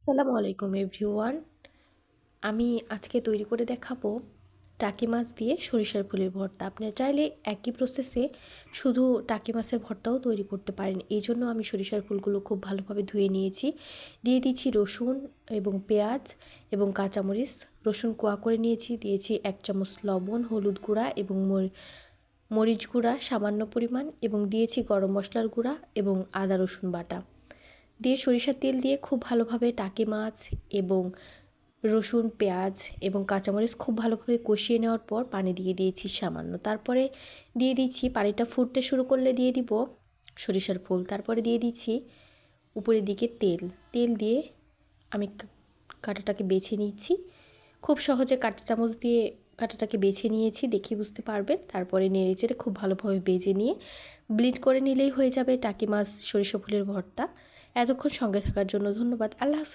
আসসালামু আলাইকুম এভরিওয়ান। আমি আজকে তৈরি করে দেখাবো টাকি মাছ দিয়ে সরিষার ফুলের ভর্তা। আপনারা চাইলে একই প্রসেসে শুধু টাকি মাছের ভর্তাও তৈরি করতে পারেন। এই জন্য আমি সরিষার ফুলগুলো খুব ভালোভাবে ধুয়ে নিয়েছি। দিয়ে দিচ্ছি রসুন এবং পেঁয়াজ এবং কাঁচামরিচ। রসুন কোয়া করে নিয়েছি, দিয়েছি 1 চামচ লবণ, হলুদ গুঁড়া এবং মরিচ গুঁড়া সামান্য পরিমাণ, এবং দিয়েছি গরম মশলার গুঁড়া এবং আদা রসুন বাটা। দিয়ে সরিষার তেল দিয়ে খুব ভালোভাবে টাকি মাছ এবং রসুন, পেঁয়াজ এবং কাঁচামরিচ খুব ভালোভাবে কষিয়ে নেওয়ার পর পানি দিয়ে দিয়েছি সামান্য। তারপরে দিয়ে দিচ্ছি, পানিটা ফুটতে শুরু করলে দিয়ে দিব সরিষার ফুল। তারপরে দিয়ে দিচ্ছি উপরের দিকে তেল দিয়ে আমি কাঁটাটাকে বেছে নিচ্ছি। খুব সহজে কাঁটা চামচ দিয়ে কাঁটাটাকে বেছে নিয়েছি, দেখি বুঝতে পারবেন। তারপরে নেড়েচেড়ে খুব ভালোভাবে ভেজে নিয়ে ব্লিড করে নিলেই হয়ে যাবে টাকি মাছ সরিষা ফুলের ভর্তা। এতক্ষণ সঙ্গে থাকার জন্য ধন্যবাদ। আল্লাহ হাফেজ।